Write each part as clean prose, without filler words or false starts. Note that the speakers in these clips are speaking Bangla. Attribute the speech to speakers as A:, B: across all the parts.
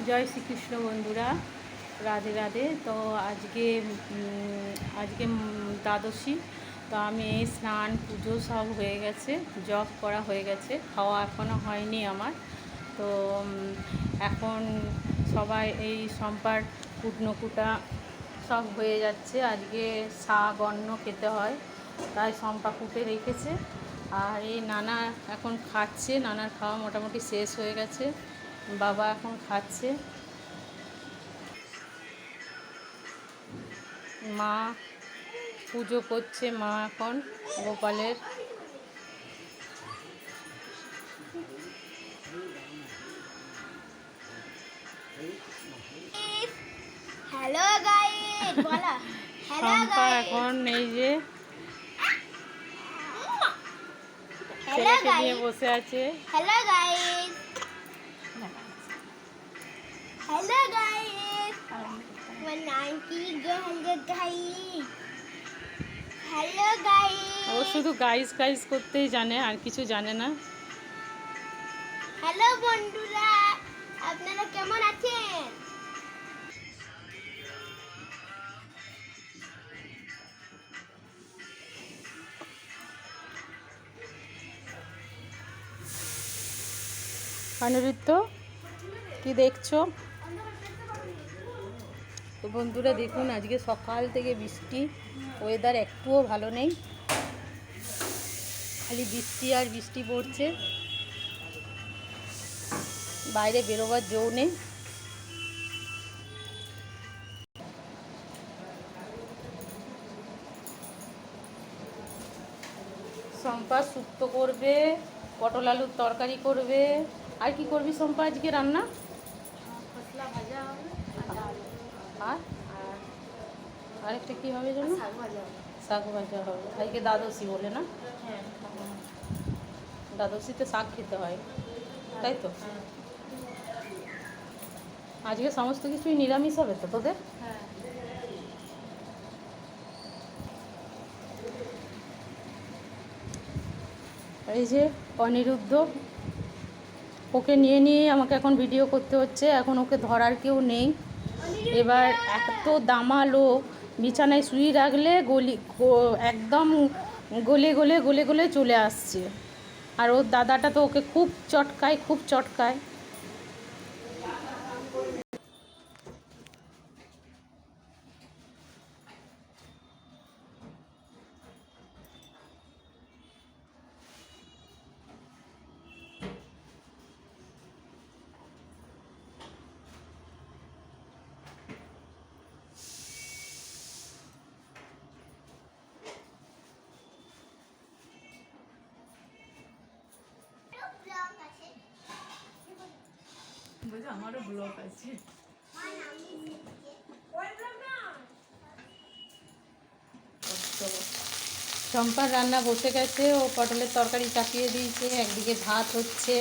A: জয় শ্রীকৃষ্ণ বন্ধুরা, রাধে রাধে। তো আজকে দ্বাদশী। তো আমি এই স্নান পুজো সব হয়ে গেছে, জপ করা হয়ে গেছে, খাওয়া এখনও হয়নি আমার। তো এখন সবাই এই সম্পার কুটনো কুটা সব হয়ে যাচ্ছে। আজকে শাক অন্ন খেতে হয়, তাই সম্পা কুটে রেখেছে। আর এই নানা এখন খাচ্ছে, নানার খাওয়া মোটামুটি শেষ হয়ে গেছে, বাবা এখন খাচ্ছে। মা পুজো করছে, মা এখন গোপালের।
B: হ্যালো গাইস, বলা হ্যালো
A: শম্পা
B: গাইস।
A: এখন এই যে
B: হ্যালো
A: ছেলেকে নিয়ে
B: গাইস।
A: বসে আছে।
B: Hello guys. Hello guys. Hello
A: ও
B: গাইস।
A: শুধু গাইস গাইস করতেই জানে, আর কিছু জানে না।
B: হ্যালো বন্ধুরা, আপনারা কেমন আছেন?
A: অনিরুদ্ধ, কি দেখছো? তো বন্ধুরা দেখুন, আজকে সকাল থেকে বৃষ্টি, ওয়েদার একটুও ভালো নেই, খালি বৃষ্টি আর বৃষ্টি পড়ছে, বাইরে বেরোবার জো নেই। শম্পা শুক্তো করবে, পটল আলুর তরকারি করবে। আর কি করবি শম্পা আজকে রান্না?
B: মশলা ভাজা হবে
A: আর আরেকটা কী হবে যেন?
B: শাক ভাজা হবে।
A: শাক ভাজা হবে। আজকে দ্বাদশী বলে না?
B: হ্যাঁ
A: দ্বাদশীতে শাক খেতে হয়, তাই তো? আজকে সমস্ত কিছুই নিরামিষ হবে তো তোদের?
B: হ্যাঁ।
A: এই যে অনিরুদ্ধ, ওকে নিয়ে নিয়ে আমাকে এখন ভিডিও করতে হচ্ছে। এখন ওকে ধরার কেউ নেই। এবার এত দামালো, বিছানায় শুয়ে রাখলে একদম গলে গলে গলে গলে চলে আসছে। আর ওর দাদাটা তো ওকে খুব চটকায়, খুব চটকায়। আমারও ব্লগ আছে। চম্পার রান্না বসে গেছে, ও পটলের তরকারি চাপিয়ে দিয়েছে, একদিকে ভাত হচ্ছে,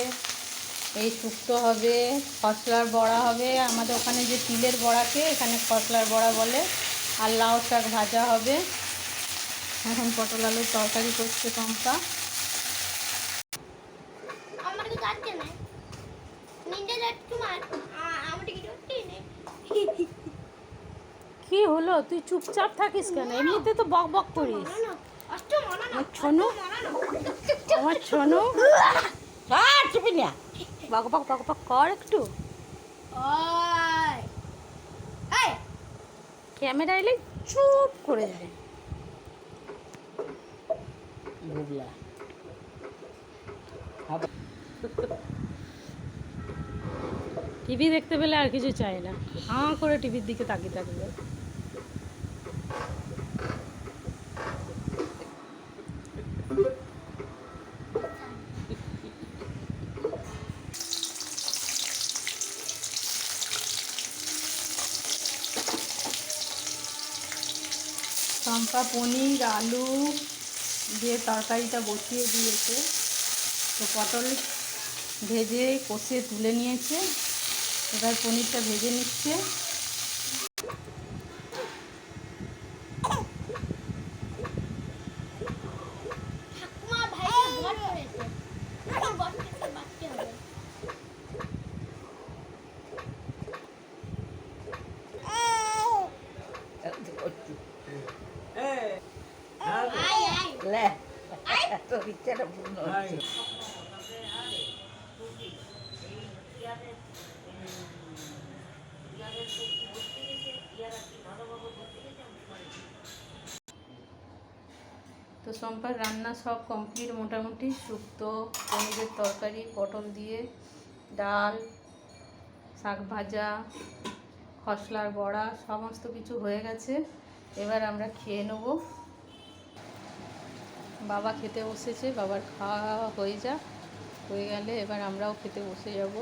A: এই শুক্তো হবে, খসলার বড়া হবে। আমাদের ওখানে যে তিলের বড়াকে এখানে খসলার বড়া বলে। আর লাউ শাক ভাজা হবে। এখন পটল আলুর তরকারি করছে চম্পা।
B: আমার তো যাচ্ছে না। নিন্দে যাচ্ছে তোমার। আমার টিকিট হচ্ছে না।
A: কি হলো, তুই চুপচাপ থাকিস কেন? এমনিতে তো বক বক করিস। আমার ছনু, আমার ছনু, চুপি না, বক বক বক বক কর একটু। ক্যামেরা এলে চুপ করে যায়। টিভি দেখতে পেলে আর কিছু চাই না, হাঁ করে টিভির দিকে তাকিয়ে থাকবে। চম্পা পনির আলু দিয়ে তরকারিটা বসিয়ে দিয়েছে। তো পটল ভেজে কষে তুলে নিয়েছে, এবার পনিরটা ভেজে নিচ্ছে।
B: ঠাকুমা ভাই বড় হয়েছে। বড় কিছু বাচ্চা হবে।
C: লে তোর ইচ্ছাটা পূর্ণ হচ্ছে।
A: তো সম্পার রান্না সব কমপ্লিট মোটামুটি। শুক্তো, পনিরের তরকারি, পটল দিয়ে ডাল, শাক ভাজা, খসলার বড়া সমস্ত কিছু হয়ে গেছে। এবার আমরা খেয়ে নেব। বাবা খেতে বসেছে, বাবার খাওয়া হয়ে গেলে এবার আমরাও খেতে বসে যাব।